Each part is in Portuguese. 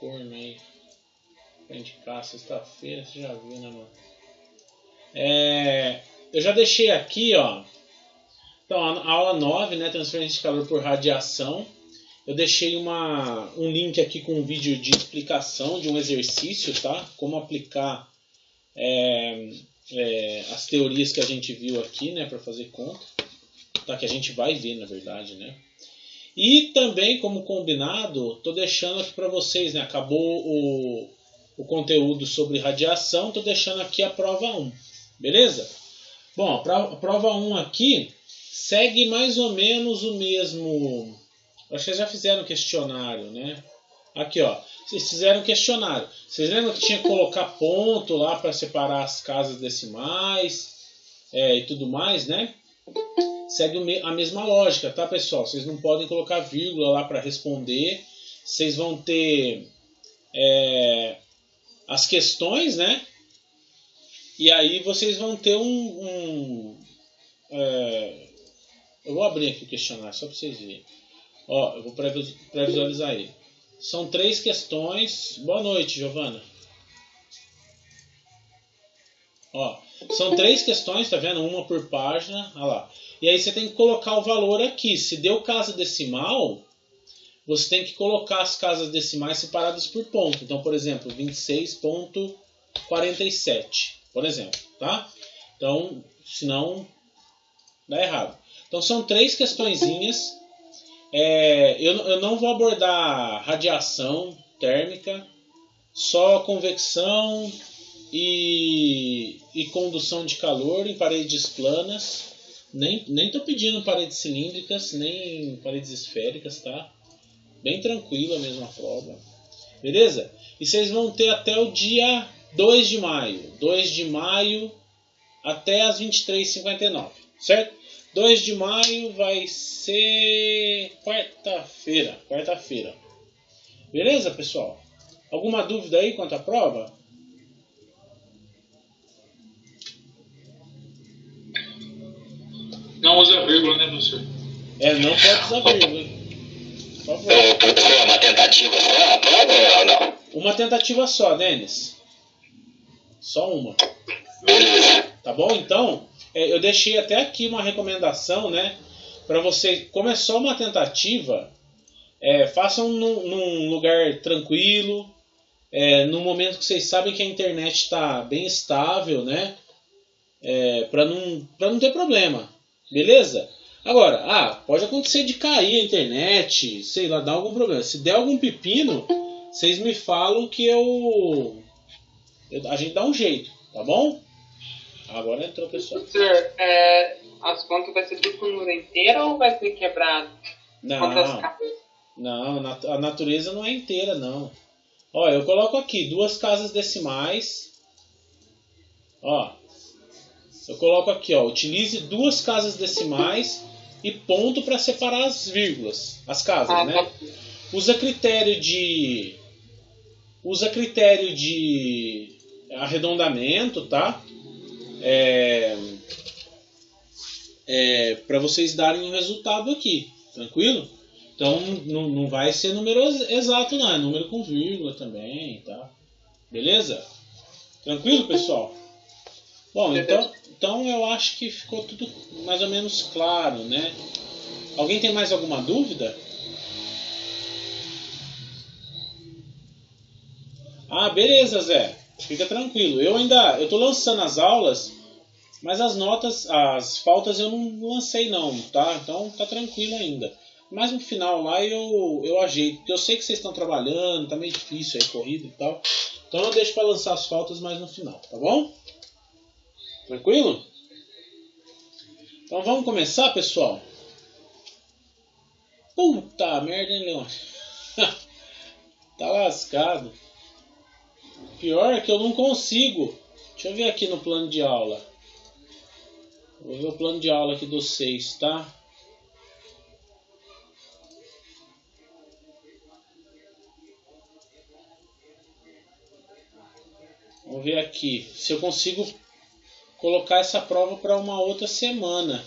forno aí pra indicar sexta-feira, você já viu, né, mano? Eu já deixei aqui, ó. Então, a aula 9, né, transferência de calor por radiação. Eu deixei um link aqui com um vídeo de explicação de um exercício, tá? Como aplicar as teorias que a gente viu aqui, né, para fazer conta. Tá? Que a gente vai ver, na verdade, né? E também, como combinado, tô deixando aqui para vocês, né? Acabou o conteúdo sobre radiação, tô deixando aqui a prova 1. Beleza? Bom, a prova 1 aqui segue mais ou menos o mesmo. Acho que vocês já fizeram questionário, né? Aqui, ó. Vocês fizeram questionário. Vocês lembram que tinha que colocar ponto lá para separar as casas decimais e tudo mais, né? Segue a mesma lógica, tá, pessoal? Vocês não podem colocar vírgula lá para responder. Vocês vão ter as questões, né? E aí vocês vão ter eu vou abrir aqui o questionário só para vocês verem. Ó, eu vou pré-visualizar ele. São 3 questões. Boa noite, Giovana. Ó, são 3 questões, tá vendo? Uma por página. Olha lá. E aí você tem que colocar o valor aqui. Se deu casa decimal, você tem que colocar as casas decimais separadas por ponto. Então, por exemplo, 26,47. Por exemplo, tá? Então, senão dá errado. Então, são 3 questõezinhas. Eu não vou abordar radiação térmica, só convecção e condução de calor em paredes planas. Nem estou pedindo paredes cilíndricas, nem paredes esféricas, tá? Bem tranquila mesmo a prova. Beleza? E vocês vão ter até o dia 2 de maio. 2 de maio até as 23h59, certo? 2 de maio vai ser quarta-feira. Beleza, pessoal? Alguma dúvida aí quanto à prova? Não usa vírgula, né, professor? Não pode usar vírgula. Por favor. Professor, uma tentativa só a prova ou não? Uma tentativa só, Denis. Só uma. Beleza. Tá bom? Então, eu deixei até aqui uma recomendação, né? Para você, como é só uma tentativa, façam num lugar tranquilo, no momento que vocês sabem que a internet está bem estável, né? Para não ter problema. Beleza? Agora, pode acontecer de cair a internet, sei lá, dar algum problema. Se der algum pepino, vocês me falam que a gente dá um jeito, tá bom? Agora entrou, pessoal. Professor, as contas vai ser tudo com número inteiro ou vai ser quebrado? Não, a natureza não é inteira, não. Ó, eu coloco aqui 2 casas decimais. Ó, eu coloco aqui, ó, utilize 2 casas decimais e ponto para separar as vírgulas, as casas, né? Usa critério de arredondamento, tá? Para vocês darem um resultado aqui, tranquilo? Então não vai ser número exato, não, é número com vírgula também, tá? Beleza? Tranquilo, pessoal? Bom, então eu acho que ficou tudo mais ou menos claro, né? Alguém tem mais alguma dúvida? Beleza, Zé. Fica tranquilo. Eu tô lançando as aulas, mas as faltas eu não lancei não, tá? Então tá tranquilo ainda. Mas no final lá eu ajeito, porque eu sei que vocês estão trabalhando, tá meio difícil aí, corrida e tal. Então eu deixo para lançar as faltas mais no final, tá bom? Tranquilo? Então vamos começar, pessoal? Puta merda, hein, Leon? Tá lascado. Pior é que eu não consigo. Deixa eu ver aqui no plano de aula. Vou ver o plano de aula aqui dos 6, tá? Vamos ver aqui se eu consigo colocar essa prova para uma outra semana.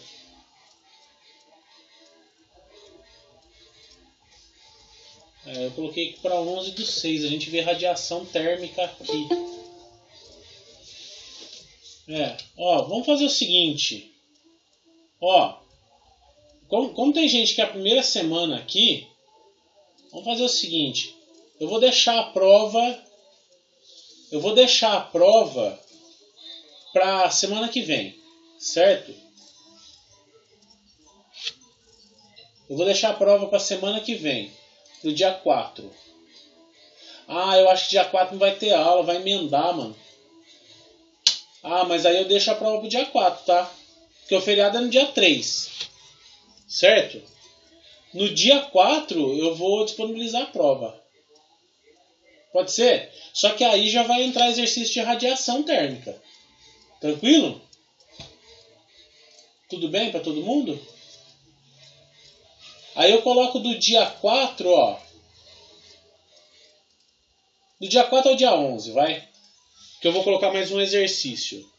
Eu coloquei aqui para 11/6. A gente vê radiação térmica aqui. Ó, vamos fazer o seguinte. Ó, como tem gente que é a primeira semana aqui, vamos fazer o seguinte. Eu vou deixar a prova para semana que vem, certo? Eu vou deixar a prova para semana que vem, pro dia 4. Ah, eu acho que dia 4 não vai ter aula, vai emendar, mano. Ah, mas aí eu deixo a prova pro dia 4, tá? Porque o feriado é no dia 3, certo? No dia 4 eu vou disponibilizar a prova. Pode ser? Só que aí já vai entrar exercício de radiação térmica. Tranquilo? Tudo bem para todo mundo? Aí eu coloco do dia 4, ó. Do dia 4 ao dia 11, vai. Que eu vou colocar mais um exercício.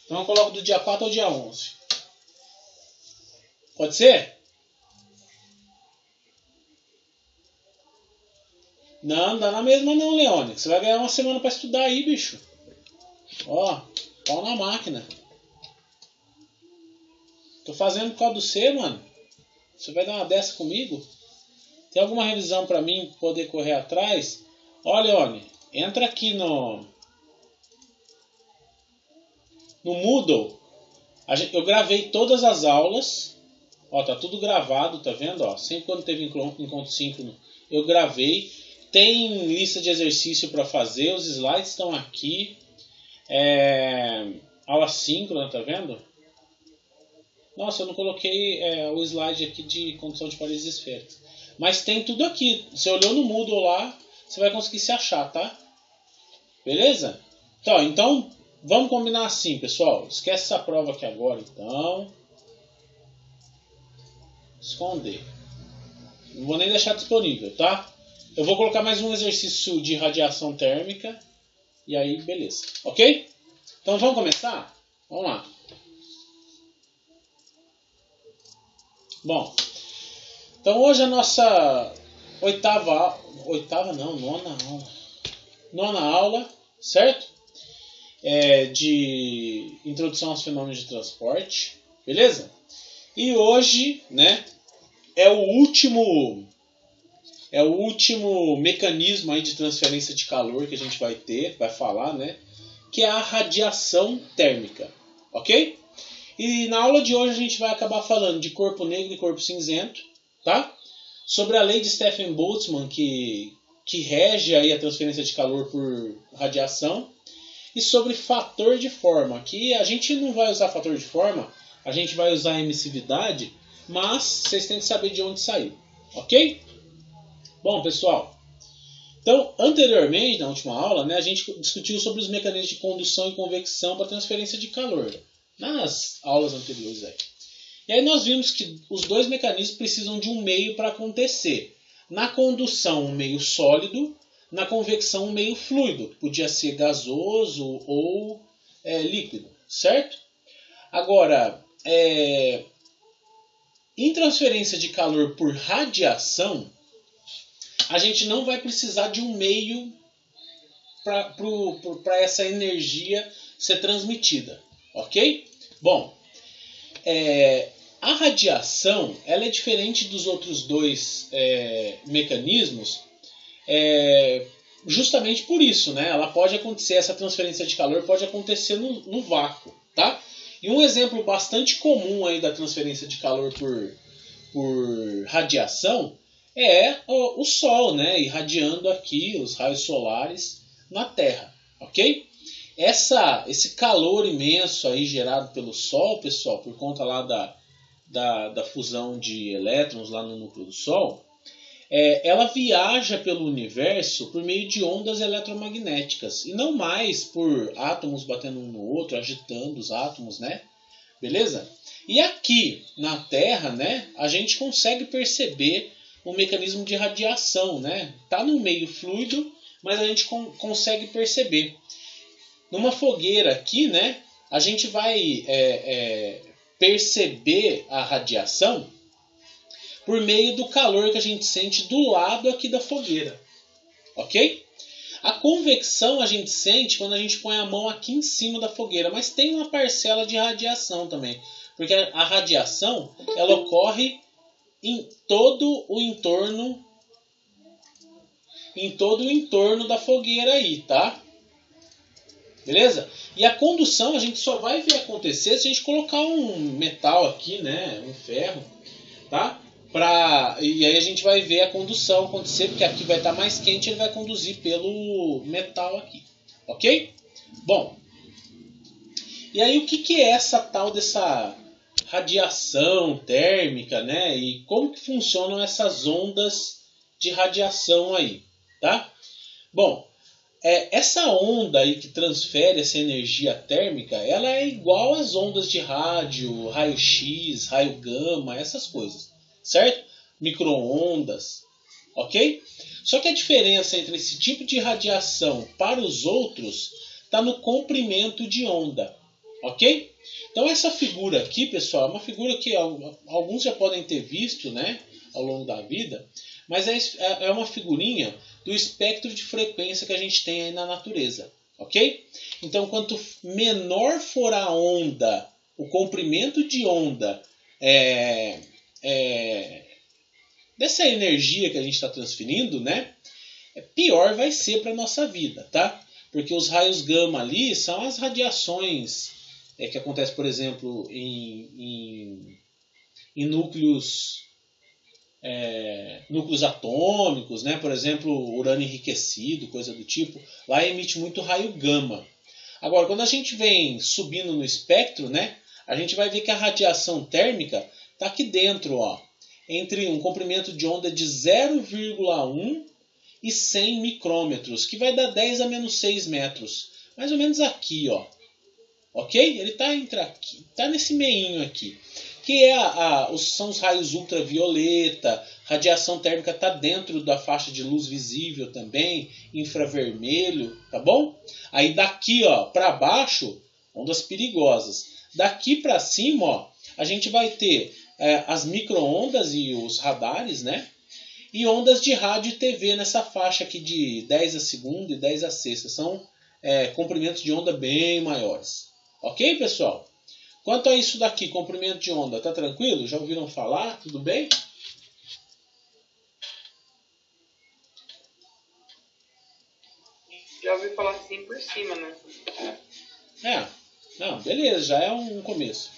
Então eu coloco do dia 4 ao dia 11. Pode ser? Não dá na mesma não, Leone. Você vai ganhar uma semana para estudar aí, bicho. Ó, pau na máquina. Tô fazendo por causa do C, mano. Você vai dar uma dessa comigo? Tem alguma revisão para mim poder correr atrás? Ó, Leone, entra aqui no Moodle. Eu gravei todas as aulas. Ó, tá tudo gravado, tá vendo? Ó, sempre quando teve encontro síncrono, eu gravei. Tem lista de exercício para fazer. Os slides estão aqui. Aula síncrona, tá vendo? Nossa, eu não coloquei o slide aqui de condução de paredes esféricas. Mas tem tudo aqui. Você olhou no Moodle lá, você vai conseguir se achar, tá? Beleza? Então vamos combinar assim, pessoal. Esquece essa prova aqui agora, então. Esconder. Não vou nem deixar disponível, tá? Eu vou colocar mais um exercício de radiação térmica. E aí, beleza. Ok? Então vamos começar? Vamos lá. Bom, então hoje a nossa nona aula, certo? De introdução aos fenômenos de transporte, beleza? E hoje, né, é o último mecanismo aí de transferência de calor que a gente vai falar, né, que é a radiação térmica, ok? E na aula de hoje a gente vai acabar falando de corpo negro e corpo cinzento, tá? Sobre a lei de Stefan Boltzmann, que rege aí a transferência de calor por radiação, e sobre fator de forma. Aqui a gente não vai usar fator de forma, a gente vai usar emissividade, mas vocês têm que saber de onde saiu, ok? Bom, pessoal, então anteriormente, na última aula, né, a gente discutiu sobre os mecanismos de condução e convecção para transferência de calor. Nas aulas anteriores aí. E aí nós vimos que os dois mecanismos precisam de um meio para acontecer. Na condução, um meio sólido. Na convecção, um meio fluido. Podia ser gasoso ou líquido. Certo? Agora, em transferência de calor por radiação, a gente não vai precisar de um meio para essa energia ser transmitida. Ok? Bom, a radiação ela é diferente dos outros dois mecanismos justamente por isso, né? Ela pode acontecer, essa transferência de calor pode acontecer no vácuo, tá? E um exemplo bastante comum aí da transferência de calor por radiação é o Sol, né? Irradiando aqui os raios solares na Terra, ok? Esse calor imenso aí gerado pelo Sol, pessoal, por conta lá da fusão de elétrons lá no núcleo do Sol, ela viaja pelo universo por meio de ondas eletromagnéticas e não mais por átomos batendo um no outro, agitando os átomos, né? Beleza? E aqui na Terra, né, a gente consegue perceber o mecanismo de radiação, né? Tá no meio fluido, mas a gente consegue perceber. Numa fogueira aqui, né, a gente vai perceber a radiação por meio do calor que a gente sente do lado aqui da fogueira. Ok? A convecção a gente sente quando a gente põe a mão aqui em cima da fogueira, mas tem uma parcela de radiação também. Porque a radiação ela ocorre em todo o entorno da fogueira aí, tá? Beleza? E a condução a gente só vai ver acontecer se a gente colocar um metal aqui, né? Um ferro, tá? E aí a gente vai ver a condução acontecer, porque aqui vai estar mais quente, ele vai conduzir pelo metal aqui. Ok? Bom. E aí o que é dessa radiação térmica, né? E como que funcionam essas ondas de radiação aí, tá? Bom, essa onda aí que transfere essa energia térmica, ela é igual às ondas de rádio, raio-x, raio gama, essas coisas, certo? Micro-ondas, ok? Só que a diferença entre esse tipo de radiação para os outros está no comprimento de onda, ok? Então essa figura aqui, pessoal, é uma figura que alguns já podem ter visto, né, ao longo da vida, mas é uma figurinha do espectro de frequência que a gente tem aí na natureza, ok? Então quanto menor for a onda, o comprimento de onda dessa energia que a gente está transferindo, né, pior vai ser para a nossa vida, tá? Porque os raios gama ali são as radiações que acontece, por exemplo, em núcleos atômicos, né? Por exemplo, urânio enriquecido, coisa do tipo. Lá emite muito raio gama. Agora, quando a gente vem subindo no espectro, né, a gente vai ver que a radiação térmica está aqui dentro, ó, entre um comprimento de onda de 0,1 e 100 micrômetros, que vai dar 10 a menos 6 metros. Mais ou menos aqui, ó. Ok? Ele está nesse meinho aqui. Que são os raios ultravioleta, radiação térmica está dentro da faixa de luz visível também, infravermelho, tá bom? Aí daqui, ó, para baixo, ondas perigosas. Daqui para cima, ó, a gente vai ter as micro-ondas e os radares, né? E ondas de rádio e TV nessa faixa aqui de 10 a segunda e 10 a sexta. São comprimentos de onda bem maiores. Ok, pessoal? Quanto a isso daqui, comprimento de onda, tá tranquilo? Já ouviram falar? Tudo bem? Já ouvi falar assim por cima, né? Não, beleza, já é um começo.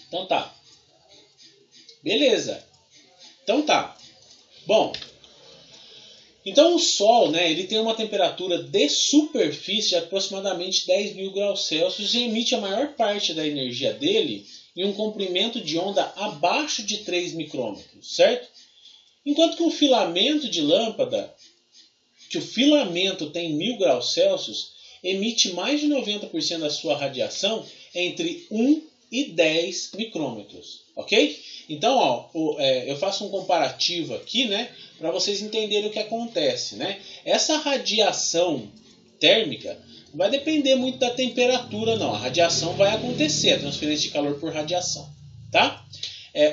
Então tá. Beleza. Então tá. Bom, então o Sol, né, ele tem uma temperatura de superfície de aproximadamente 10 mil graus Celsius e emite a maior parte da energia dele em um comprimento de onda abaixo de 3 micrômetros, certo? Enquanto que o filamento de lâmpada, que o filamento tem 1000 graus Celsius, emite mais de 90% da sua radiação entre 1 e 10 micrômetros, ok? Então, ó, eu faço um comparativo aqui, né, para vocês entenderem o que acontece, né? Essa radiação térmica não vai depender muito da temperatura, não. A radiação vai acontecer, a transferência de calor por radiação, tá?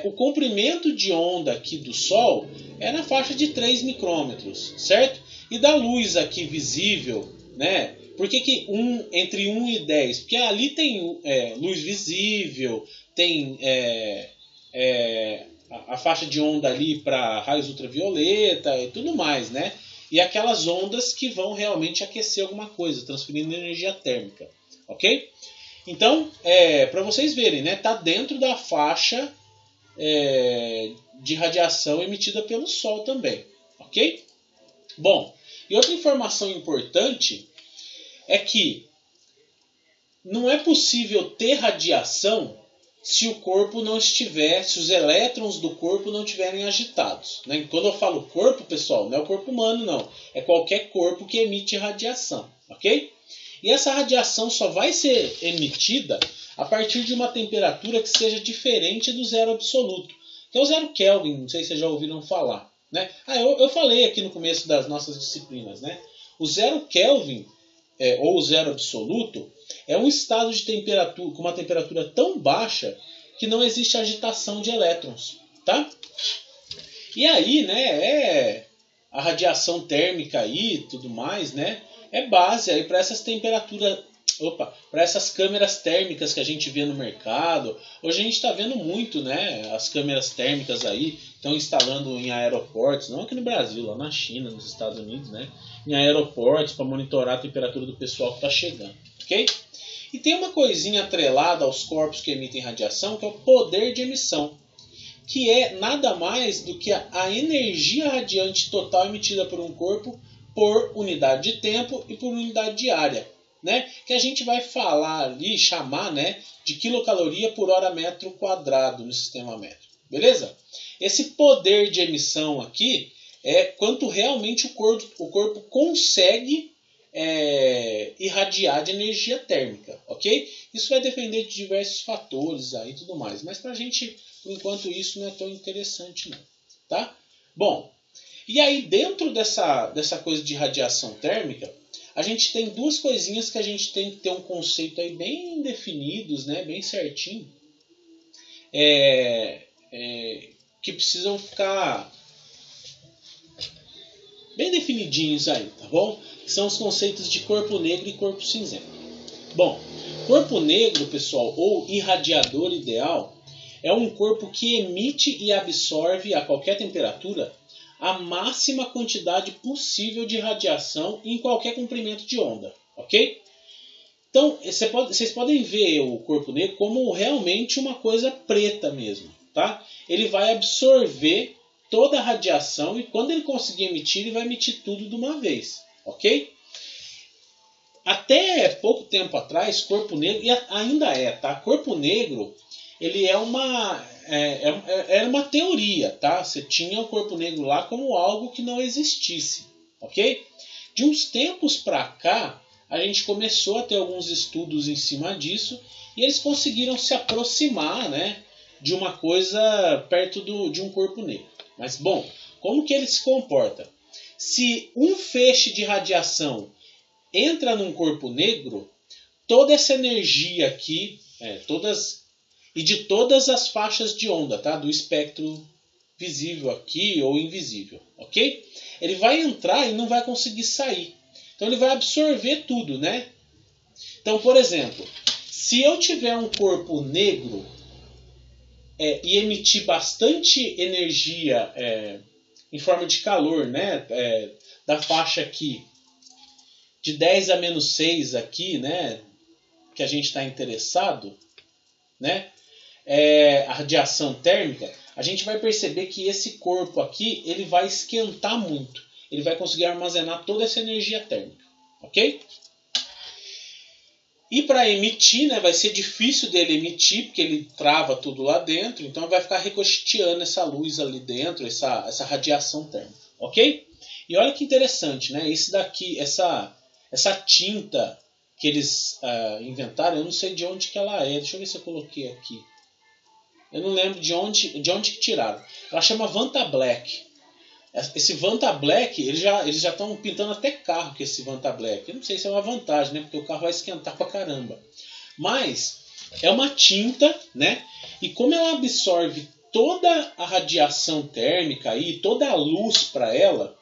O comprimento de onda aqui do Sol é na faixa de 3 micrômetros, certo? E da luz aqui visível, né? Por que entre 1 e 10? Porque ali tem luz visível, tem a faixa de onda ali para raios ultravioleta e tudo mais, né? E aquelas ondas que vão realmente aquecer alguma coisa, transferindo energia térmica, ok? Então, para vocês verem, né? Tá dentro da faixa de radiação emitida pelo Sol também, ok? Bom, e outra informação importante é que não é possível ter radiação se o corpo não estiver, se os elétrons do corpo não estiverem agitados, né? Quando eu falo corpo, pessoal, não é o corpo humano, não. É qualquer corpo que emite radiação, ok? E essa radiação só vai ser emitida a partir de uma temperatura que seja diferente do zero absoluto. Que é o zero Kelvin, não sei se vocês já ouviram falar, né? Eu falei aqui no começo das nossas disciplinas, né? O zero Kelvin, ou o zero absoluto, é um estado de temperatura com uma temperatura tão baixa que não existe agitação de elétrons, tá? E aí, né, a radiação térmica aí, tudo mais, né, é base aí para essas temperaturas, para essas câmeras térmicas que a gente vê no mercado. Hoje a gente está vendo muito, né, as câmeras térmicas aí estão instalando em aeroportos, não aqui no Brasil, lá na China, nos Estados Unidos, né, em aeroportos para monitorar a temperatura do pessoal que está chegando, ok? E tem uma coisinha atrelada aos corpos que emitem radiação, que é o poder de emissão, que é nada mais do que a energia radiante total emitida por um corpo por unidade de tempo e por unidade de área, né? Que a gente vai falar ali, chamar, né, de quilocaloria por hora metro quadrado no sistema métrico, beleza? Esse poder de emissão aqui é quanto realmente o corpo consegue irradiar de energia térmica, ok? Isso vai depender de diversos fatores aí e tudo mais, mas pra gente, por enquanto, isso não é tão interessante não, tá? Bom, e aí dentro dessa coisa de radiação térmica, a gente tem duas coisinhas que a gente tem que ter um conceito aí bem definidos, né, bem certinho, que precisam ficar bem definidinhos aí, tá bom? São os conceitos de corpo negro e corpo cinzento. Bom, corpo negro, pessoal, ou irradiador ideal, é um corpo que emite e absorve a qualquer temperatura a máxima quantidade possível de radiação em qualquer comprimento de onda, ok? Então, vocês podem ver o corpo negro como realmente uma coisa preta mesmo, tá? Ele vai absorver toda a radiação e quando ele conseguir emitir, ele vai emitir tudo de uma vez, ok? Até pouco tempo atrás, corpo negro, e ainda tá? Corpo negro, ele era uma teoria, tá? Você tinha o corpo negro lá como algo que não existisse, ok? De uns tempos para cá, a gente começou a ter alguns estudos em cima disso e eles conseguiram se aproximar, né, de uma coisa perto de um corpo negro. Mas, bom, como que ele se comporta? Se um feixe de radiação entra num corpo negro, toda essa energia aqui, de todas as faixas de onda, tá? Do espectro visível aqui ou invisível, ok? Ele vai entrar e não vai conseguir sair. Então ele vai absorver tudo, né? Então, por exemplo, se eu tiver um corpo negro e emitir bastante energia em forma de calor, né, da faixa aqui de 10 a menos 6 aqui, né, que a gente está interessado, né, a radiação térmica, a gente vai perceber que esse corpo aqui ele vai esquentar muito. Ele vai conseguir armazenar toda essa energia térmica, ok? E para emitir, né, vai ser difícil dele emitir, porque ele trava tudo lá dentro, então vai ficar ricocheteando essa luz ali dentro, essa radiação térmica, ok? E olha que interessante, né? Esse daqui, essa tinta que eles inventaram, eu não sei de onde que ela é, deixa eu ver se eu coloquei aqui. Eu não lembro de onde que tiraram. Ela chama Vanta Black. Esse Vanta Black, eles já estão pintando até carro com esse Vanta Black. Eu não sei se é uma vantagem, né? Porque o carro vai esquentar pra caramba. Mas é uma tinta, né? E como ela absorve toda a radiação térmica aí, toda a luz para ela,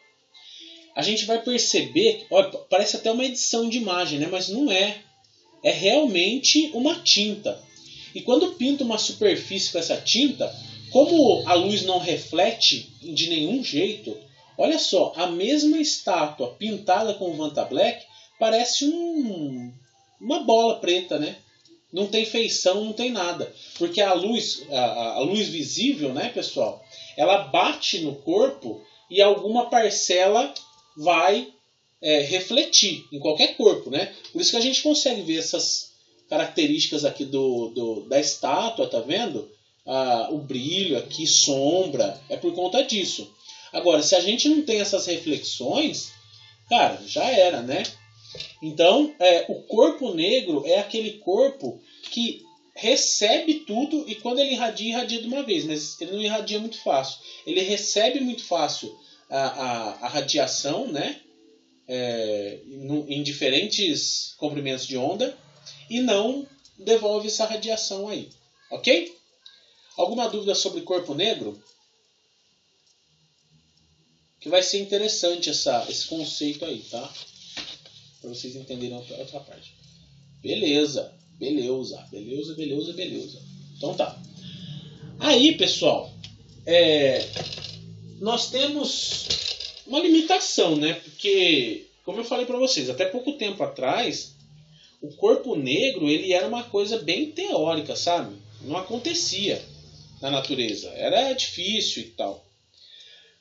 a gente vai perceber, olha, parece até uma edição de imagem, né? Mas não é. É realmente uma tinta. E quando pinta uma superfície com essa tinta, como a luz não reflete de nenhum jeito, olha só, a mesma estátua pintada com Vanta Black parece uma bola preta, né? Não tem feição, não tem nada. Porque a luz visível, né, pessoal, ela bate no corpo e alguma parcela vai refletir em qualquer corpo, né? Por isso que a gente consegue ver essas características aqui da estátua, tá vendo? O brilho aqui, sombra, é por conta disso. Agora, se a gente não tem essas reflexões, cara, já era, né? Então, o corpo negro é aquele corpo que recebe tudo e quando ele irradia de uma vez, mas ele não irradia muito fácil. Ele recebe muito fácil a radiação, né? Em diferentes comprimentos de onda e não devolve essa radiação aí, ok? Alguma dúvida sobre corpo negro? que vai ser interessante esse conceito aí, tá? Para vocês entenderem a outra parte. Beleza. Então tá. Aí, pessoal, nós temos uma limitação, né? Porque, como eu falei para vocês, até pouco tempo atrás, o corpo negro ele era uma coisa bem teórica, sabe? Não acontecia na natureza. Era difícil e tal.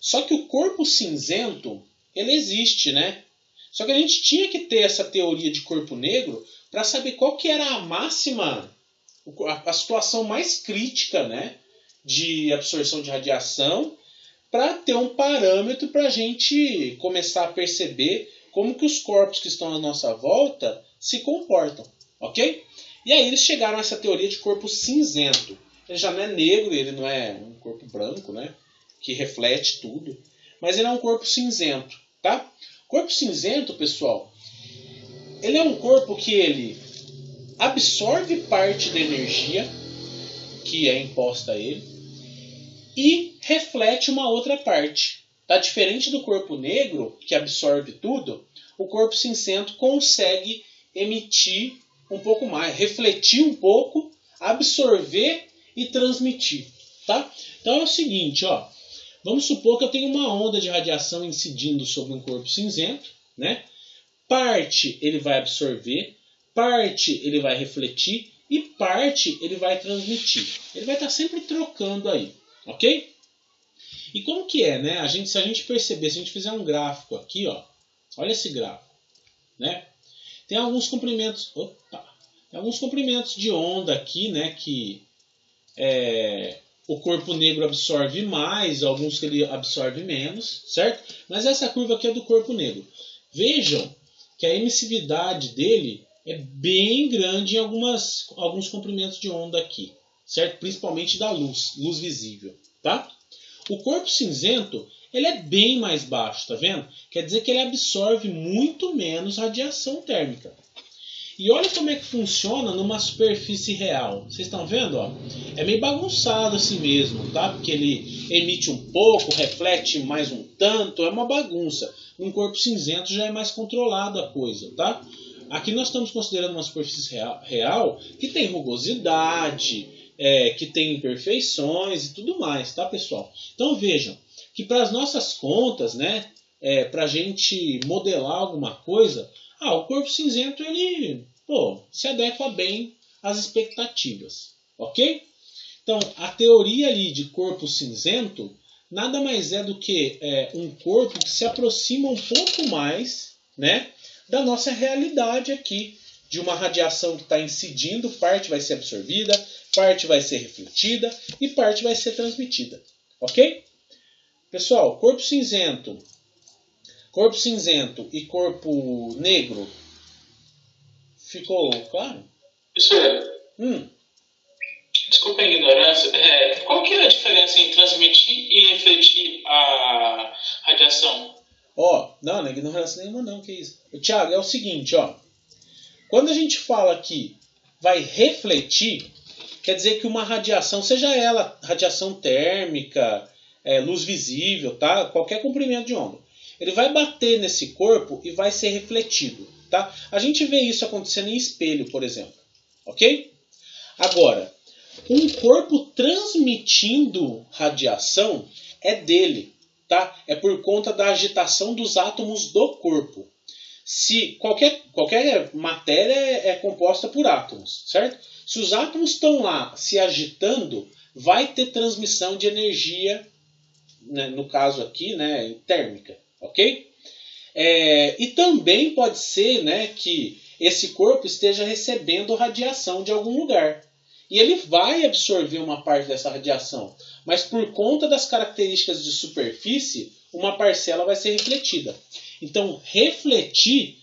Só que o corpo cinzento, ele existe, né? Só que a gente tinha que ter essa teoria de corpo negro para saber qual que era a máxima, a situação mais crítica, né, de absorção de radiação, para ter um parâmetro para a gente começar a perceber como que os corpos que estão à nossa volta se comportam, ok? E aí eles chegaram a essa teoria de corpo cinzento. Ele já não é negro, ele não é um corpo branco, né, que reflete tudo, mas ele é um corpo cinzento, tá? Corpo cinzento, pessoal, ele é um corpo que ele absorve parte da energia que é imposta a ele e reflete uma outra parte. Tá? Diferente do corpo negro, que absorve tudo, o corpo cinzento consegue emitir um pouco mais, refletir um pouco, absorver e transmitir. Tá? Então é o seguinte, ó. Vamos supor que eu tenho uma onda de radiação incidindo sobre um corpo cinzento, né? Parte ele vai absorver, parte ele vai refletir e parte ele vai transmitir. Ele vai estar sempre trocando aí, ok? E como que é, né? Se a gente perceber, se a gente fizer um gráfico aqui, ó, olha esse gráfico, né? Tem alguns comprimentos, de onda aqui, né? Que o corpo negro absorve mais, alguns que ele absorve menos, certo? Mas essa curva aqui é do corpo negro. Vejam que a emissividade dele é bem grande em alguns comprimentos de onda aqui, certo? Principalmente da luz visível, tá? O corpo cinzento, ele é bem mais baixo, tá vendo? Quer dizer que ele absorve muito menos radiação térmica. E olha como é que funciona numa superfície real. Vocês estão vendo? Ó? É meio bagunçado assim mesmo, tá? Porque ele emite um pouco, reflete mais um tanto, é uma bagunça. Num corpo cinzento já é mais controlado a coisa, tá? Aqui nós estamos considerando uma superfície real que tem rugosidade, que tem imperfeições e tudo mais, tá, pessoal? Então vejam que para as nossas contas, né, para a gente modelar alguma coisa, o corpo cinzento ele se adequa bem às expectativas, ok? Então a teoria ali de corpo cinzento nada mais é do que um corpo que se aproxima um pouco mais, né, da nossa realidade aqui, de uma radiação que está incidindo, parte vai ser absorvida, parte vai ser refletida e parte vai ser transmitida, ok? Pessoal, corpo cinzento e corpo negro, ficou claro? Professor, desculpa a ignorância, qual que é a diferença em transmitir e refletir a radiação? Não é ignorância nenhuma não, que isso. Tiago, é o seguinte, quando a gente fala que vai refletir, quer dizer que uma radiação, seja ela radiação térmica, luz visível, tá? Qualquer comprimento de onda, ele vai bater nesse corpo e vai ser refletido, tá? A gente vê isso acontecendo em espelho, por exemplo, ok? Agora, um corpo transmitindo radiação é dele, tá? É por conta da agitação dos átomos do corpo. Se qualquer matéria é composta por átomos, certo? Se os átomos estão lá se agitando, vai ter transmissão de energia, né, no caso aqui, né, térmica, ok? E também pode ser, né, que esse corpo esteja recebendo radiação de algum lugar. E ele vai absorver uma parte dessa radiação, mas por conta das características de superfície, uma parcela vai ser refletida. Então, refletir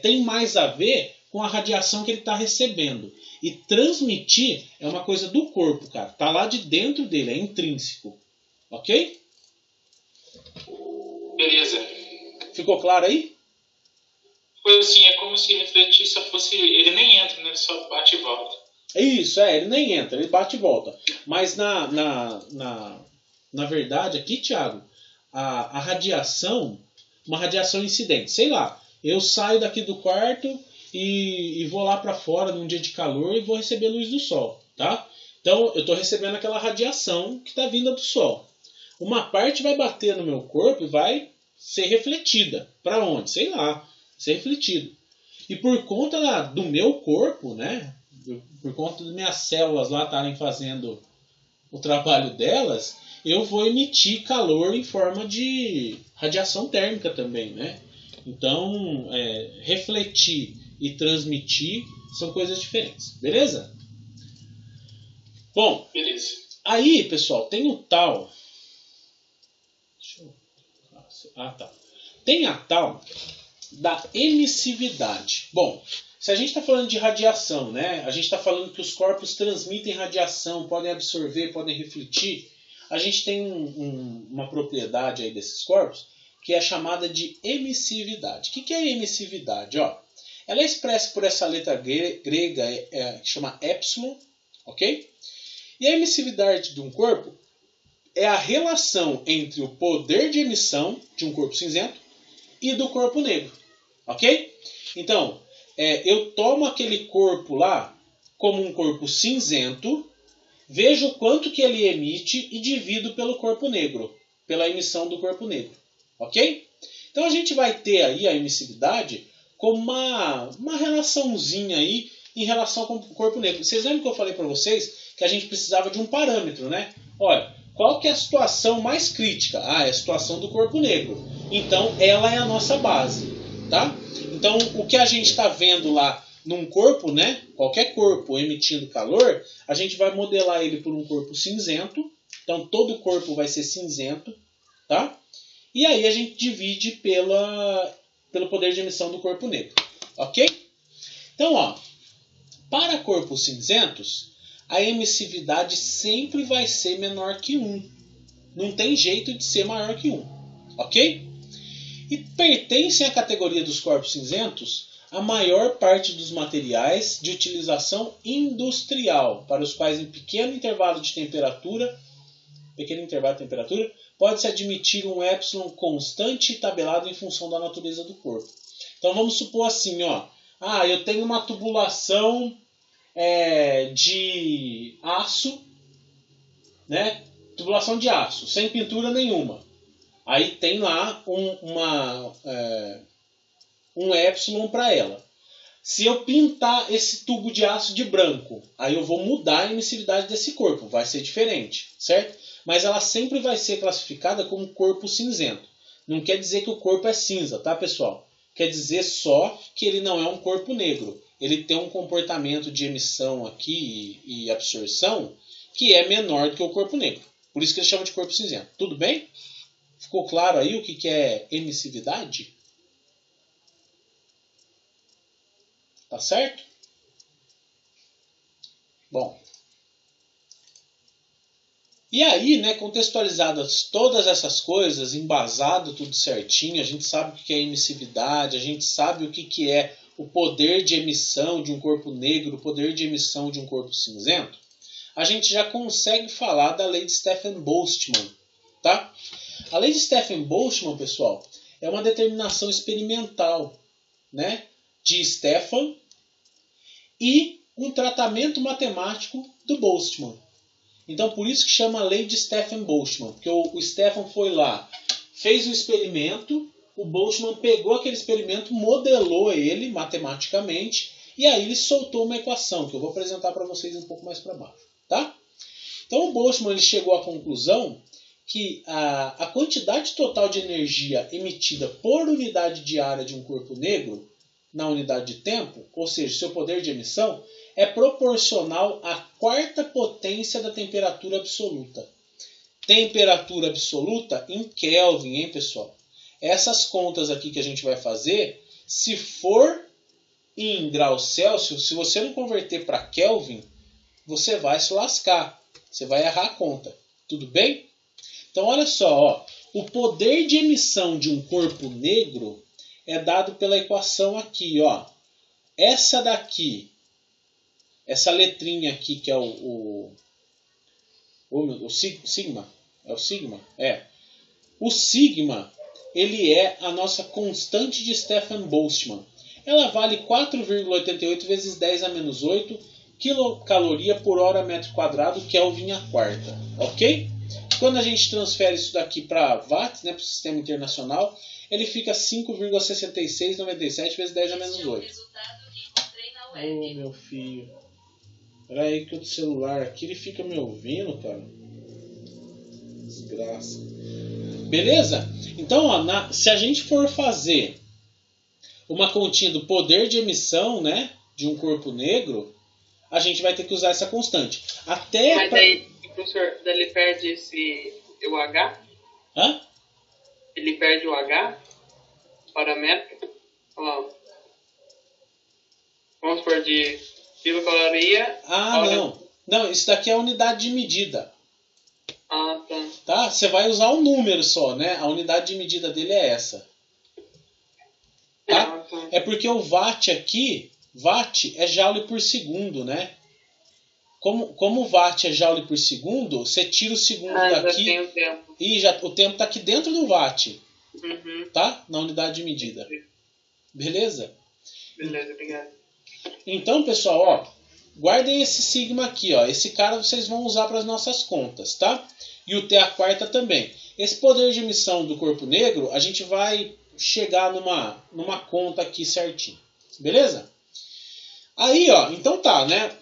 tem mais a ver com a radiação que ele está recebendo. E transmitir é uma coisa do corpo, cara. Está lá de dentro dele, é intrínseco. Ok? Beleza. Ficou claro aí? Foi assim, é como se refletir só fosse... Ele nem entra, né? Ele só bate e volta. Isso, ele nem entra, ele bate e volta. Mas na verdade, aqui, Thiago, a radiação, uma radiação incidente. Sei lá, eu saio daqui do quarto e vou lá para fora num dia de calor e vou receber luz do sol, tá? Então eu estou recebendo aquela radiação que está vinda do sol. Uma parte vai bater no meu corpo e vai ser refletida. Para onde? Sei lá, ser refletido. E por conta do meu corpo, né? Por conta das minhas células lá estarem fazendo o trabalho delas, eu vou emitir calor em forma de radiação térmica também, né? Então, refletir e transmitir são coisas diferentes, beleza? Bom, Beleza. aí, pessoal, tem o tal... tá. Tem a tal da emissividade. Bom, se a gente está falando de radiação, né? A gente está falando que os corpos transmitem radiação, podem absorver, podem refletir. A gente tem uma propriedade aí desses corpos que é chamada de emissividade. O que é emissividade? Ó, ela é expressa por essa letra grega que chama epsilon, ok? E a emissividade de um corpo é a relação entre o poder de emissão de um corpo cinzento e do corpo negro, ok? Então, eu tomo aquele corpo lá como um corpo cinzento, vejo o quanto que ele emite e divido pelo corpo negro, pela emissão do corpo negro, ok? Então a gente vai ter aí a emissividade como uma relaçãozinha aí em relação com o corpo negro. Vocês lembram que eu falei para vocês que a gente precisava de um parâmetro, né? Olha, qual que é a situação mais crítica? É a situação do corpo negro. Então ela é a nossa base, tá? Então o que a gente está vendo lá num corpo, né? Qualquer corpo emitindo calor, a gente vai modelar ele por um corpo cinzento. Então todo o corpo vai ser cinzento, tá? E aí a gente divide pelo poder de emissão do corpo negro, ok? Então, ó, para corpos cinzentos, a emissividade sempre vai ser menor que 1. Não tem jeito de ser maior que 1, ok? E pertencem à categoria dos corpos cinzentos a maior parte dos materiais de utilização industrial, para os quais em pequeno intervalo de temperatura pode-se admitir um epsilon constante e tabelado em função da natureza do corpo. Então vamos supor assim, ó, eu tenho uma tubulação de aço, né? Tubulação de aço, sem pintura nenhuma. Aí tem lá um epsilon para ela. Se eu pintar esse tubo de aço de branco, aí eu vou mudar a emissividade desse corpo, vai ser diferente, certo? Mas ela sempre vai ser classificada como corpo cinzento. Não quer dizer que o corpo é cinza, tá, pessoal? Quer dizer só que ele não é um corpo negro. Ele tem um comportamento de emissão aqui e absorção que é menor do que o corpo negro. Por isso que ele chama de corpo cinzento. Tudo bem? Ficou claro aí o que é emissividade? Tá certo? Bom. E aí, né, contextualizadas todas essas coisas, embasado tudo certinho, a gente sabe o que é emissividade, a gente sabe o que é o poder de emissão de um corpo negro, o poder de emissão de um corpo cinzento, a gente já consegue falar da lei de Stefan-Boltzmann, tá? A lei de Stefan-Boltzmann, pessoal, é uma determinação experimental, né, de Stefan e um tratamento matemático do Boltzmann. Então, por isso que chama a lei de Stefan-Boltzmann, porque o Stefan foi lá, fez o experimento, o Boltzmann pegou aquele experimento, modelou ele matematicamente, e aí ele soltou uma equação, que eu vou apresentar para vocês um pouco mais para baixo. Tá? Então, o Boltzmann ele chegou à conclusão que a quantidade total de energia emitida por unidade de área de um corpo negro, na unidade de tempo, ou seja, seu poder de emissão, é proporcional à quarta potência da temperatura absoluta. Temperatura absoluta em Kelvin, hein, pessoal? Essas contas aqui que a gente vai fazer, se for em graus Celsius, se você não converter para Kelvin, você vai se lascar. Você vai errar a conta. Tudo bem? Então, olha só. Ó, o poder de emissão de um corpo negro é dado pela equação aqui. Ó. Essa daqui, essa letrinha aqui, que é o sigma. É o sigma? É. O sigma, ele é a nossa constante de Stefan Boltzmann. Ela vale 4,88 vezes 10 a menos 8 quilocaloria por hora metro quadrado, Kelvin a quarta. Ok? Quando a gente transfere isso daqui para watts, né, para o sistema internacional, ele fica 5,6697 vezes 10 a menos 8. Oh, meu filho. Espera aí que o celular aqui ele fica me ouvindo, cara. Desgraça. Beleza? Então, ó, se a gente for fazer uma continha do poder de emissão, né, de um corpo negro, a gente vai ter que usar essa constante. Mas daí, professor, ele perde o H? Hã? Ele perde o H? Parâmetro? Vamos supor de quilocaloria. Não. Não, isso daqui é a unidade de medida. Ah, tá. Tá? Você vai usar um número só, né? A unidade de medida dele é essa. Tá? É porque o watt aqui, watt é joule por segundo, né? Como o watt é joule por segundo, você tira o segundo daqui. Já tem o tempo. E o tempo está aqui dentro do watt. Uhum. Tá? Na unidade de medida. Beleza? Beleza, obrigado. Então, pessoal, ó, guardem esse sigma aqui, ó. Esse cara vocês vão usar para as nossas contas, tá? E o T a quarta também. Esse poder de emissão do corpo negro, a gente vai chegar numa conta aqui certinho. Beleza? Aí, ó, então tá, né?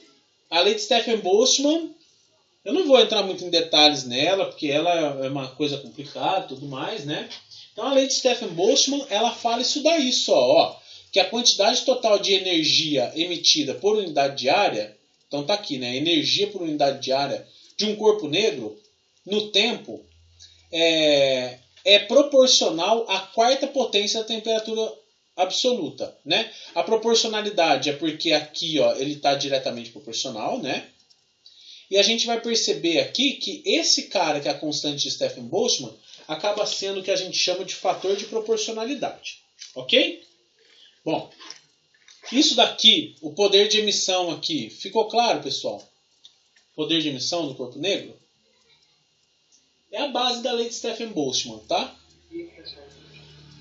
A lei de Stefan Boltzmann, eu não vou entrar muito em detalhes nela, porque ela é uma coisa complicada e tudo mais, né? Então a lei de Stefan Boltzmann, ela fala isso daí só, ó. Que a quantidade total de energia emitida por unidade diária, então tá aqui, né? Energia por unidade diária de um corpo negro, no tempo, é proporcional à quarta potência da temperatura absoluta, né? A proporcionalidade é porque aqui, ó, ele está diretamente proporcional, né? E a gente vai perceber aqui que esse cara, que é a constante de Stefan Boltzmann, acaba sendo o que a gente chama de fator de proporcionalidade. Ok? Bom, isso daqui, o poder de emissão aqui, ficou claro, pessoal? Poder de emissão do corpo negro? É a base da lei de Stefan Boltzmann, tá?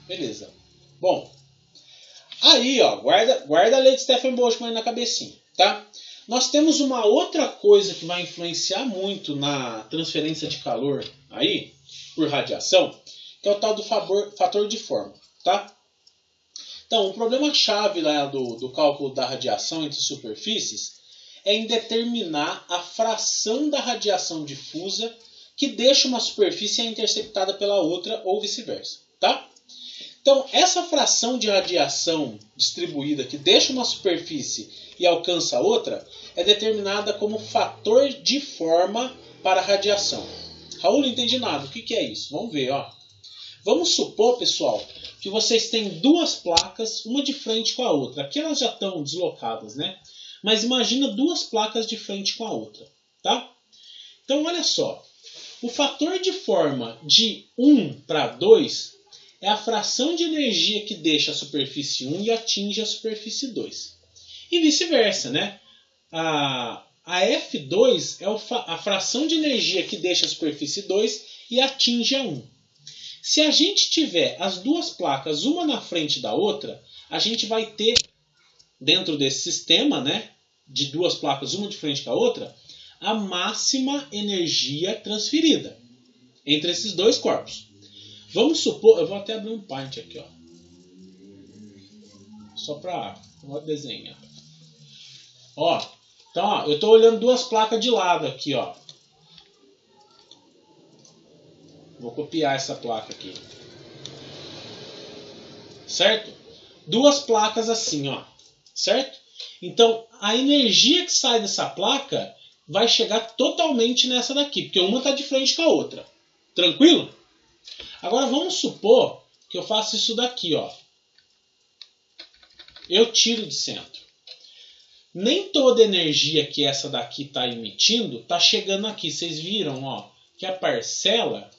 Beleza. Bom, aí, ó, guarda a lei de Stefan Boltzmann na cabecinha, tá? Nós temos uma outra coisa que vai influenciar muito na transferência de calor aí, por radiação, que é o tal do fator de forma, tá? Então, o problema-chave lá do cálculo da radiação entre superfícies é em determinar a fração da radiação difusa que deixa uma superfície interceptada pela outra ou vice-versa, tá? Então, essa fração de radiação distribuída que deixa uma superfície e alcança a outra é determinada como fator de forma para a radiação. Raul, não entendi nada. O que é isso? Vamos ver, ó. Vamos supor, pessoal, que vocês têm duas placas, uma de frente com a outra. Aqui elas já estão deslocadas, né? Mas imagina duas placas de frente com a outra, tá? Então, olha só. O fator de forma de 1 para 2 é a fração de energia que deixa a superfície 1 e atinge a superfície 2. E vice-versa, né? A F2 é a fração de energia que deixa a superfície 2 e atinge a 1. Se a gente tiver as duas placas uma na frente da outra, a gente vai ter, dentro desse sistema, né, de duas placas uma de frente com a outra, a máxima energia transferida entre esses dois corpos. Vamos supor, eu vou até abrir um Paint aqui, ó, só para desenhar. Ó, então, ó, eu estou olhando duas placas de lado aqui, ó. Vou copiar essa placa aqui. Certo? Duas placas assim, ó. Certo? Então, a energia que sai dessa placa vai chegar totalmente nessa daqui, porque uma está de frente com a outra. Tranquilo? Agora vamos supor que eu faço isso daqui, ó. Eu tiro de centro. Nem toda energia que essa daqui está emitindo está chegando aqui. Vocês viram, ó, que a parcela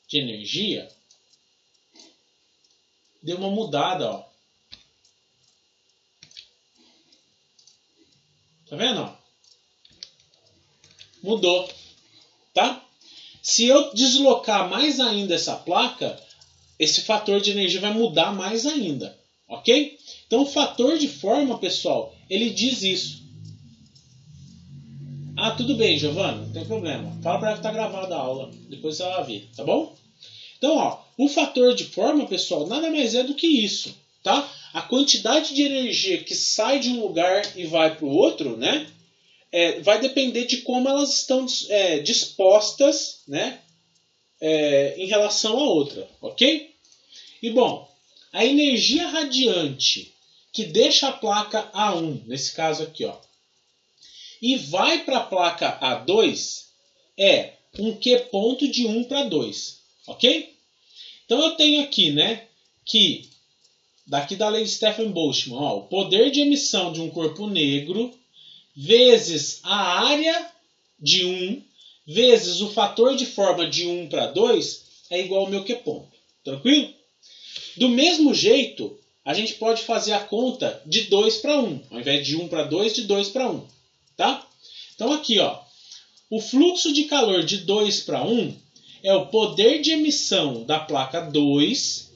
de energia deu uma mudada, ó. Tá vendo, ó? Mudou, tá? Se eu deslocar mais ainda essa placa, esse fator de energia vai mudar mais ainda. Ok? Então o fator de forma, pessoal, ele diz isso. Ah, tudo bem, Giovana, não tem problema. Fala para ela que está gravada a aula, depois ela vai ver, tá bom? Então, ó, o fator de forma, pessoal, nada mais é do que isso, tá? A quantidade de energia que sai de um lugar e vai para o outro, né? Vai depender de como elas estão dispostas, né? Em relação à outra, ok? E bom, a energia radiante que deixa a placa A1, nesse caso aqui, ó, e vai para a placa A2 é um Q ponto de 1 para 2. Ok? Então eu tenho aqui, né, que, daqui da lei de Stefan Boltzmann, ó, o poder de emissão de um corpo negro vezes a área de 1 vezes o fator de forma de 1 para 2 é igual ao meu Q ponto. Tranquilo? Do mesmo jeito, a gente pode fazer a conta de 2 para 1. Ao invés de 1 para 2, de 2 para 1. Tá? Então aqui, ó, o fluxo de calor de 2 para 1 é o poder de emissão da placa 2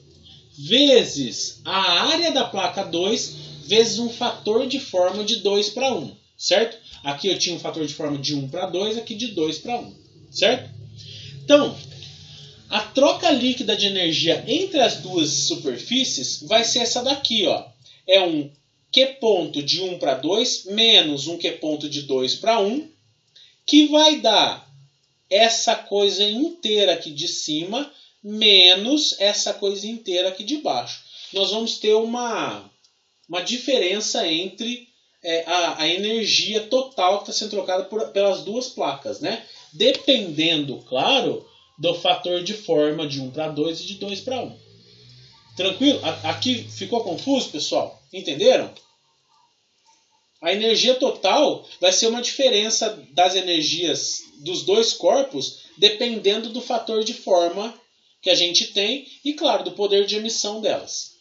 vezes a área da placa 2 vezes um fator de forma de 2 para 1. Certo? Aqui eu tinha um fator de forma de 1 para 2, aqui de 2 para 1. Certo? Então, a troca líquida de energia entre as duas superfícies vai ser essa daqui, ó. É um Q ponto de 1 para 2 menos um Q ponto de 2 para 1, que vai dar essa coisa inteira aqui de cima menos essa coisa inteira aqui de baixo. Nós vamos ter uma diferença entre a energia total que está sendo trocada pelas duas placas, né? Dependendo, claro, do fator de forma de 1 para 2 e de 2 para 1. Tranquilo? Aqui ficou confuso, pessoal? Entenderam? A energia total vai ser uma diferença das energias dos dois corpos dependendo do fator de forma que a gente tem e, claro, do poder de emissão delas.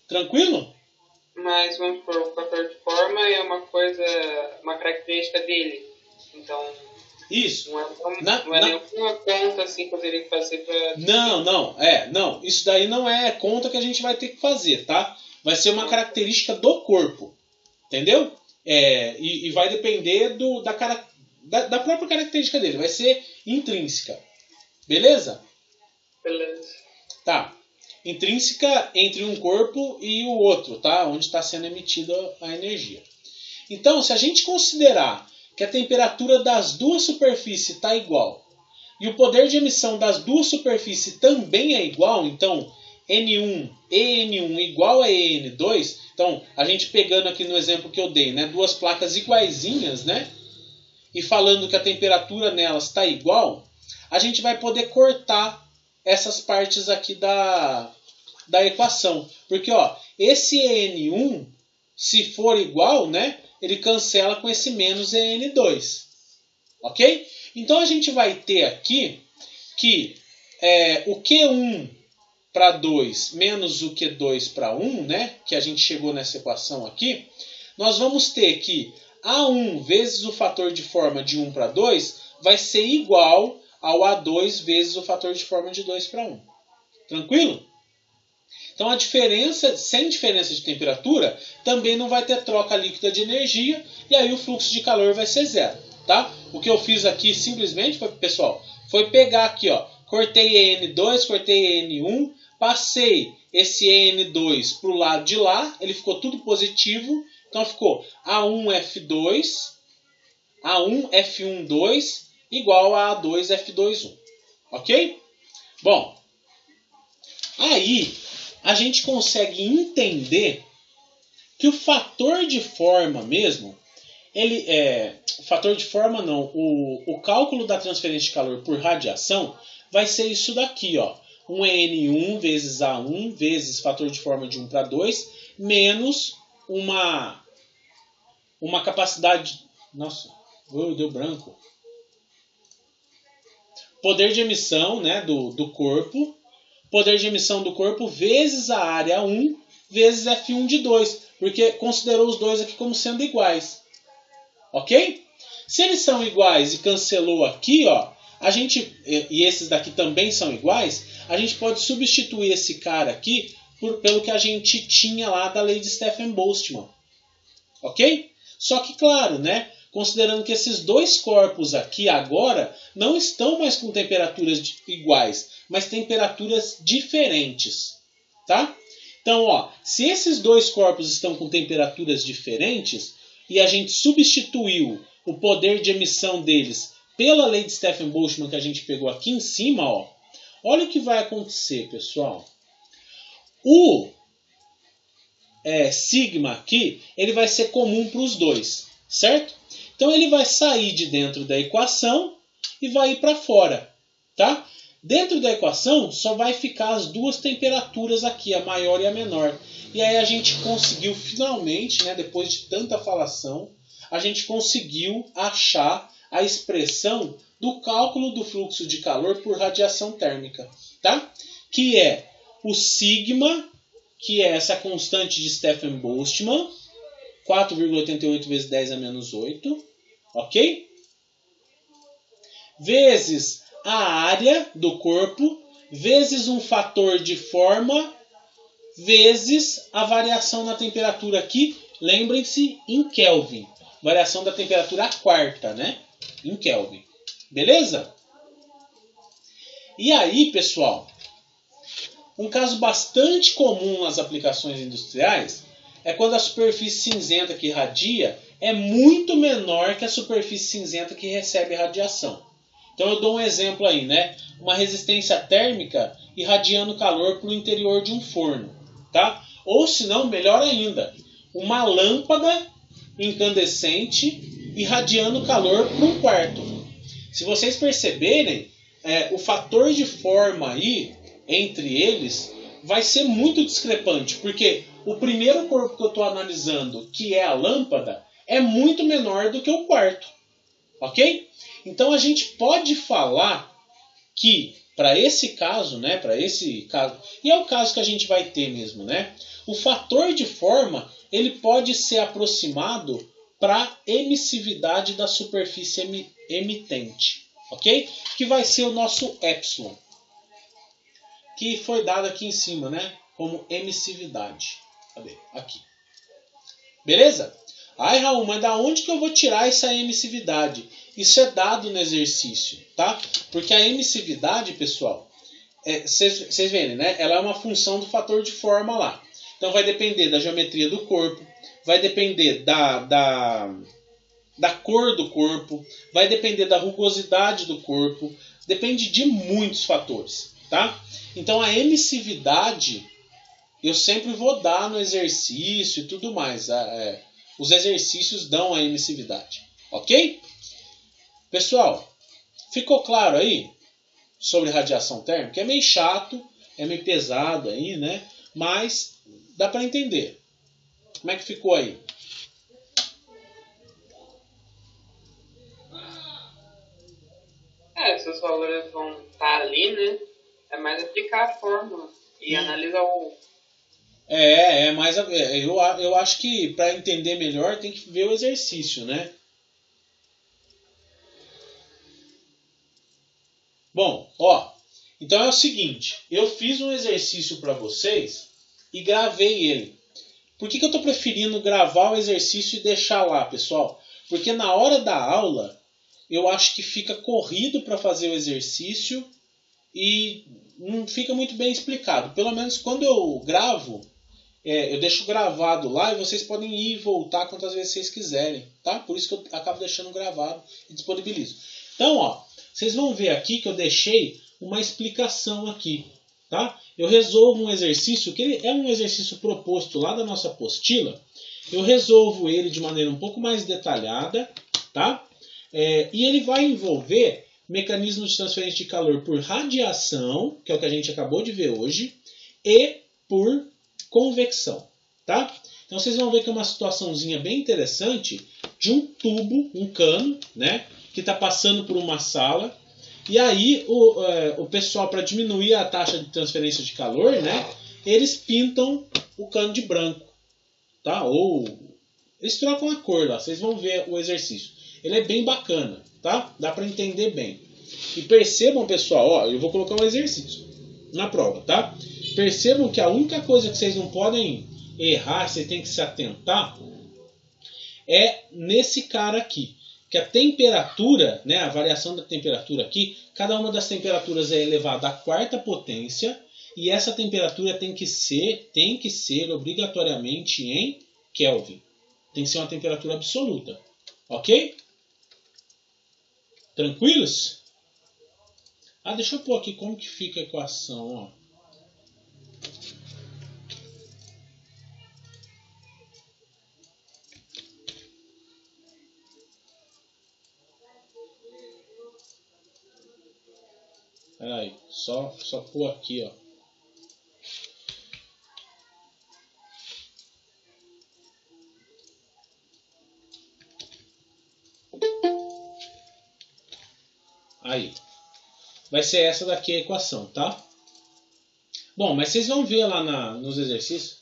Tranquilo? Mas, vamos supor, o fator de forma é uma característica dele. Então, isso. Não é nenhuma conta assim que eu teria que fazer para... Não. Isso daí não é conta que a gente vai ter que fazer, tá? Vai ser uma característica do corpo. Entendeu? E vai depender da própria característica dele. Vai ser intrínseca. Beleza? Beleza. Tá. Intrínseca entre um corpo e o outro, tá? Onde está sendo emitida a energia. Então, se a gente considerar que a temperatura das duas superfícies está igual e o poder de emissão das duas superfícies também é igual, então N1 EN1 igual a EN2, então a gente pegando aqui no exemplo que eu dei, né, duas placas iguaizinhas, né, e falando que a temperatura nelas está igual, a gente vai poder cortar essas partes aqui da equação, porque ó, esse EN1, se for igual, né, ele cancela com esse menos EN2. Ok? Então a gente vai ter aqui que o Q1 para 2 menos o Q2 para 1, né, que a gente chegou nessa equação aqui, nós vamos ter que A1 vezes o fator de forma de 1 para 2 vai ser igual ao A2 vezes o fator de forma de 2 para 1. Tranquilo? Então, sem diferença de temperatura, também não vai ter troca líquida de energia, e aí o fluxo de calor vai ser zero. Tá? O que eu fiz aqui, simplesmente, pessoal, foi pegar aqui, ó, cortei EN2, cortei EN1, passei esse EN2 para o lado de lá, ele ficou tudo positivo, então ficou A1F2, A1F12 igual a A2F21. Ok? Bom, aí a gente consegue entender que o fator de forma mesmo, fator de forma não, o cálculo da transferência de calor por radiação vai ser isso daqui, ó, um EN1 vezes A1 vezes fator de forma de 1 para 2 menos uma capacidade, nossa, deu branco, poder de emissão, né, do corpo, poder de emissão do corpo vezes a área 1 vezes F1 de 2, porque considerou os dois aqui como sendo iguais. Ok? Se eles são iguais e cancelou aqui, ó, e esses daqui também são iguais, a gente pode substituir esse cara aqui pelo que a gente tinha lá da lei de Stephen Boltzmann. Ok? Só que, claro, né? Considerando que esses dois corpos aqui agora não estão mais com temperaturas iguais, mas temperaturas diferentes. Tá? Então, ó, se esses dois corpos estão com temperaturas diferentes e a gente substituiu o poder de emissão deles pela lei de Stephen Boltzmann que a gente pegou aqui em cima, ó, olha o que vai acontecer, pessoal. O sigma aqui, ele vai ser comum para os dois, certo? Então ele vai sair de dentro da equação e vai ir para fora, tá? Dentro da equação só vai ficar as duas temperaturas aqui, a maior e a menor. E aí a gente conseguiu finalmente, né, depois de tanta falação, a gente conseguiu achar a expressão do cálculo do fluxo de calor por radiação térmica, tá? Que é o sigma, que é essa constante de Stephen Boltzmann, 4,88 vezes 10 a menos 8, ok? Vezes a área do corpo, vezes um fator de forma, vezes a variação na temperatura aqui, lembrem-se, em Kelvin. Variação da temperatura quarta, né? Em Kelvin. Beleza? E aí, pessoal, um caso bastante comum nas aplicações industriais é quando a superfície cinzenta que irradia é muito menor que a superfície cinzenta que recebe radiação. Então eu dou um exemplo aí, né? Uma resistência térmica irradiando calor para o interior de um forno, tá? Ou se não, melhor ainda, uma lâmpada incandescente irradiando calor para um quarto. Se vocês perceberem, o fator de forma aí entre eles vai ser muito discrepante, porque o primeiro corpo que eu estou analisando, que é a lâmpada, é muito menor do que o quarto, ok? Então a gente pode falar que para esse caso, né, e é o caso que a gente vai ter mesmo, né, o fator de forma ele pode ser aproximado para a emissividade da superfície emitente, ok? Que vai ser o nosso epsilon, que foi dado aqui em cima, né, como emissividade. Cadê? Aqui. Beleza? Ai, Raul, mas da onde que eu vou tirar essa emissividade? Isso é dado no exercício, tá? Porque a emissividade, pessoal, vocês verem, né? Ela é uma função do fator de forma lá. Então vai depender da geometria do corpo, vai depender da cor do corpo, vai depender da rugosidade do corpo, depende de muitos fatores, tá? Então a emissividade eu sempre vou dar no exercício e tudo mais. Os exercícios dão a emissividade, ok? Pessoal, ficou claro aí sobre radiação térmica? É meio chato, é meio pesado aí, né? Mas dá para entender. Como é que ficou aí? Esses valores vão estar ali, né? É mais aplicar a fórmula e analisar o... Mas eu acho que para entender melhor tem que ver o exercício, né? Bom, ó, então é o seguinte, eu fiz um exercício para vocês e gravei ele. Por que eu estou preferindo gravar o exercício e deixar lá, pessoal? Porque na hora da aula eu acho que fica corrido para fazer o exercício e não fica muito bem explicado. Pelo menos quando eu gravo, eu deixo gravado lá e vocês podem ir e voltar quantas vezes vocês quiserem, tá? Por isso que eu acabo deixando gravado e disponibilizo. Então, ó, vocês vão ver aqui que eu deixei uma explicação aqui, tá? Eu resolvo um exercício, que ele é um exercício proposto lá da nossa apostila. Eu resolvo ele de maneira um pouco mais detalhada, tá? E ele vai envolver mecanismos de transferência de calor por radiação, que é o que a gente acabou de ver hoje, e por convecção, tá? Então vocês vão ver que é uma situaçãozinha bem interessante de um tubo, um cano, né, que está passando por uma sala, e aí o pessoal, para diminuir a taxa de transferência de calor, né, eles pintam o cano de branco, tá? Ou eles trocam a cor lá, vocês vão ver o exercício. Ele é bem bacana, tá? Dá para entender bem. E percebam, pessoal, ó, eu vou colocar um exercício na prova, tá? Percebam que a única coisa que vocês não podem errar, vocês têm que se atentar, é nesse cara aqui. Que a temperatura, né, a variação da temperatura aqui, cada uma das temperaturas é elevada à quarta potência, e essa temperatura tem que ser obrigatoriamente em Kelvin. Tem que ser uma temperatura absoluta. Ok? Tranquilos? Ah, deixa eu pôr aqui como que fica a equação, ó. Pera aí, só pôr aqui, ó. Aí. Vai ser essa daqui a equação, tá? Bom, mas vocês vão ver lá nos exercícios.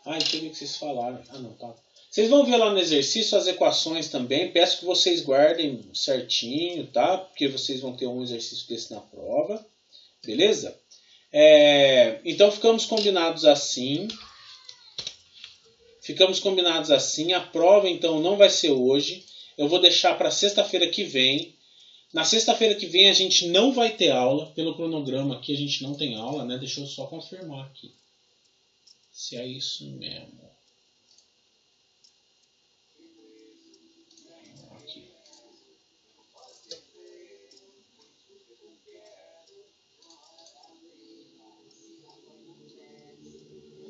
Ah, deixa eu ver o que vocês falaram. Ah, não, tá. Vocês vão ver lá no exercício as equações também. Peço que vocês guardem certinho, tá? Porque vocês vão ter um exercício desse na prova. Beleza? Então ficamos combinados assim. A prova, então, não vai ser hoje. Eu vou deixar para sexta-feira que vem. Na sexta-feira que vem a gente não vai ter aula. Pelo cronograma aqui a gente não tem aula, né? Deixa eu só confirmar aqui. Se é isso mesmo. Aqui.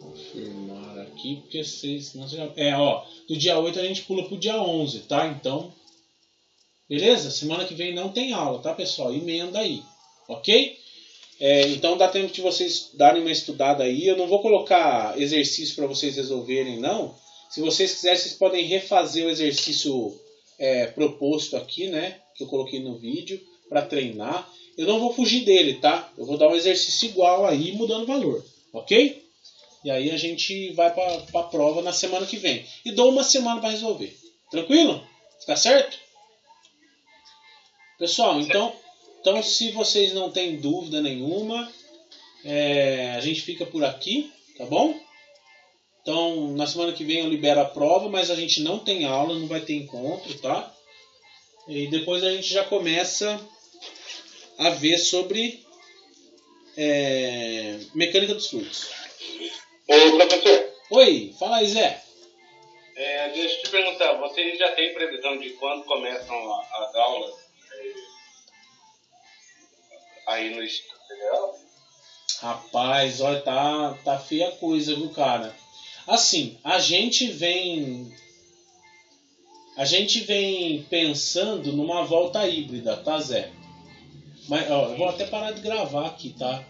Confirmar aqui, porque vocês... do dia 8 a gente pula pro dia 11, tá? Então, beleza? Semana que vem não tem aula, tá, pessoal? Emenda aí, ok? Então dá tempo de vocês darem uma estudada aí. Eu não vou colocar exercício para vocês resolverem, não. Se vocês quiserem, vocês podem refazer o exercício proposto aqui, né? Que eu coloquei no vídeo, para treinar. Eu não vou fugir dele, tá? Eu vou dar um exercício igual aí, mudando o valor, ok? E aí a gente vai para a prova na semana que vem. E dou uma semana para resolver. Tranquilo? Tá certo? Pessoal, então se vocês não têm dúvida nenhuma, a gente fica por aqui, tá bom? Então, na semana que vem eu libero a prova, mas a gente não tem aula, não vai ter encontro, tá? E depois a gente já começa a ver sobre mecânica dos fluidos. Ô, professor. Oi, fala aí, Zé. Deixa eu te perguntar, vocês já têm previsão de quando começam as aulas aí no Instituto Federal? Rapaz, olha, tá feia a coisa, viu, cara? Assim, a gente vem pensando numa volta híbrida, tá, Zé? Mas, ó, eu vou até parar de gravar aqui, tá?